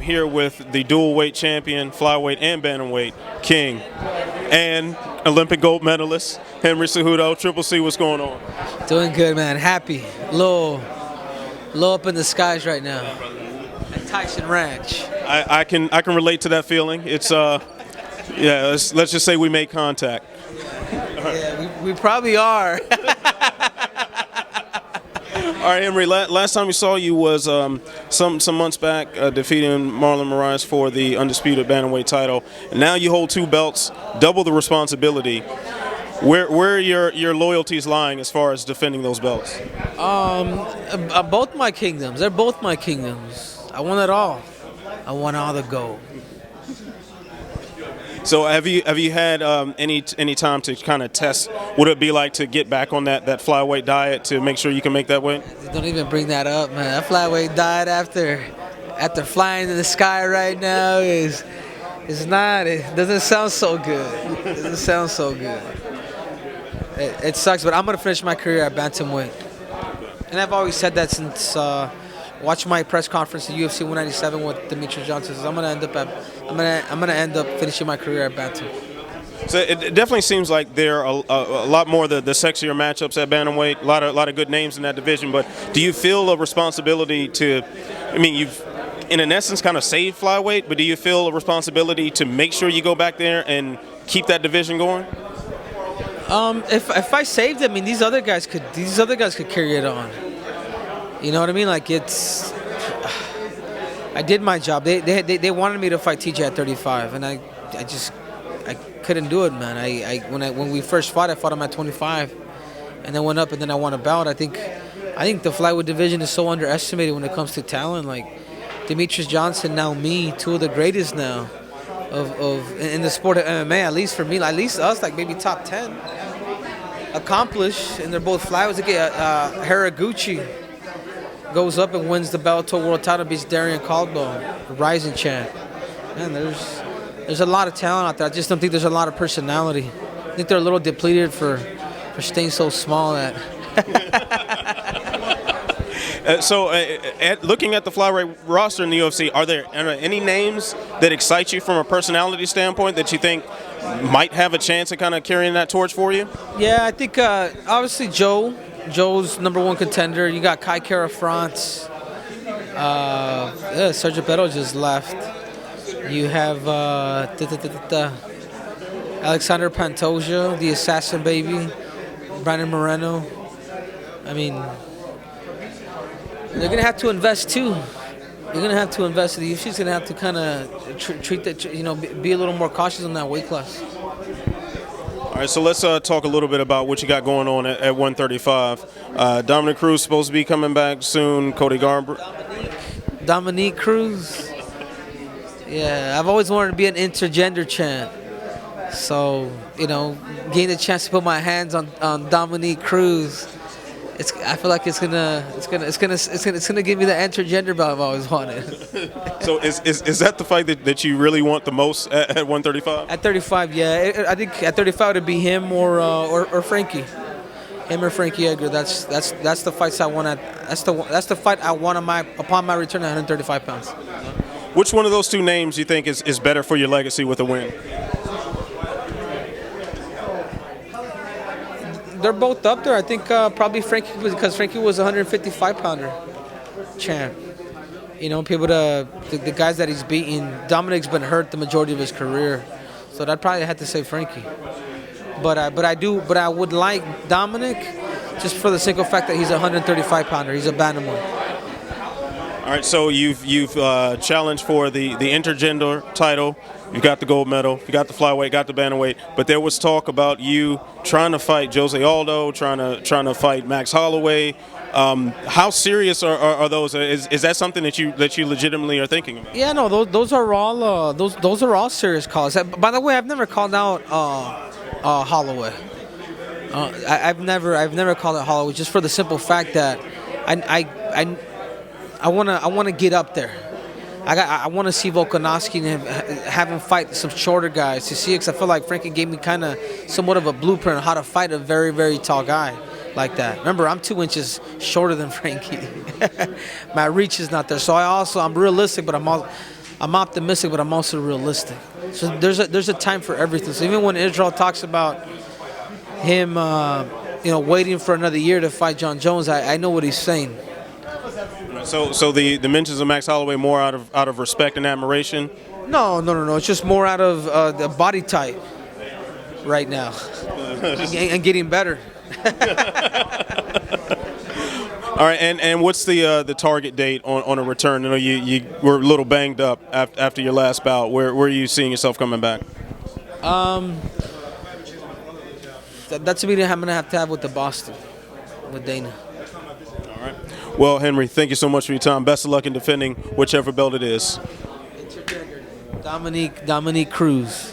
here with the dual weight champion, flyweight and bantamweight king, and Olympic gold medalist, Henry Cejudo. Triple C, what's going on? Doing good, man. Happy. Low up in the skies right now at Tyson Ranch. I can relate to that feeling. It's yeah. Let's just say we make contact. Yeah, we probably are. All right, Henry. Last time we saw you was some months back, defeating Marlon Moraes for the undisputed bantamweight title, and now you hold two belts, double the responsibility. Where are your loyalties lying as far as defending those belts? Both my kingdoms. They're both my kingdoms. I want it all. I want all the gold. So have you had any time to kind of test what it'd be like to get back on that flyweight diet to make sure you can make that weight? Don't even bring that up, man. That flyweight diet after flying in the sky right now is not. It doesn't sound so good. It doesn't sound so good. It sucks, but I'm gonna finish my career at bantamweight, and I've always said that since watching my press conference at UFC 197 with Dominick Cruz. I'm gonna end up finishing my career at bantam. So it definitely seems like there are a lot more the sexier matchups at bantamweight. A lot of good names in that division. But do you feel a responsibility to? I mean, you've in essence kind of saved flyweight, but do you feel a responsibility to make sure you go back there and keep that division going? If I saved it, I mean these other guys could carry it on. You know what I mean? Like I did my job. They wanted me to fight TJ at 35, and I couldn't do it, man. When we first fought, I fought him at 25, and then went up, and then I won a bout. I think the flyweight division is so underestimated when it comes to talent. Like Demetrius Johnson, now me, two of the greatest now of in the sport of MMA. At least for me, at least us, like maybe top 10 accomplished, and they're both flyweights. Haraguchi goes up and wins the Bellator World Title, beats Darian Caldwell, rising champ. Man, there's a lot of talent out there. I just don't think there's a lot of personality. I think they're a little depleted for staying so small. Looking at the flyweight roster in the UFC, are there any names that excite you from a personality standpoint that you think might have a chance of kind of carrying that torch for you? Yeah, I think obviously Joe's #1 contender. You got Kai Kara France. Sergio Petto just left. You have Alexander Pantoja, the Assassin Baby, Brandon Moreno. I mean, they're gonna have to invest too. They're gonna have to invest. The UFC's gonna have to kind of treat that. Be a little more cautious on that weight class. All right, so let's talk a little bit about what you got going on at 135. Dominick Cruz supposed to be coming back soon. Cody Garbrandt. Dominick Cruz. Yeah, I've always wanted to be an intergender champ. So, getting the chance to put my hands on Dominick Cruz, I feel like it's gonna give me the intergender belt I've always wanted. So is that the fight that you really want the most at 135? At 35, yeah. I think at 35 it'd be him or Frankie. Him or Frankie Edgar. That's the fights I want that's the fight I want upon my return at 135 pounds. Which one of those two names you think is better for your legacy with a win? They're both up there. I think probably Frankie, because Frankie was a 155-pounder champ. The guys that he's beaten. Dominick's been hurt the majority of his career, so I'd probably have to say Frankie. But I would like Dominick just for the simple fact that he's a 135-pounder. He's a bantamweight. All right, so you've challenged for the intergender title. You got the gold medal. You got the flyweight. Got the bantamweight. But there was talk about you trying to fight Jose Aldo, trying to fight Max Holloway. How serious are those? Is that something that you legitimately are thinking about? Yeah, no, those are all serious calls. By the way, I've never called out Holloway. I've never called out Holloway just for the simple fact that I want to get up there. I want to see Volkanovski and have him fight some shorter guys to see it, because I feel like Frankie gave me kind of somewhat of a blueprint on how to fight a very, very tall guy like that. Remember, I'm 2 inches shorter than Frankie. My reach is not there. So I'm realistic, but I'm I'm optimistic, but I'm also realistic. So there's a time for everything. So even when Israel talks about him, waiting for another year to fight John Jones, I know what he's saying. So the mentions of Max Holloway more out of respect and admiration. No. It's just more out of the body type right now, and getting better. All right, and what's the target date on a return? I know you were a little banged up after your last bout. Where are you seeing yourself coming back? That's a meeting I'm gonna have to have with Boston, with Dana. All right. Well, Henry, thank you so much for your time. Best of luck in defending whichever belt it is. Dominick Cruz.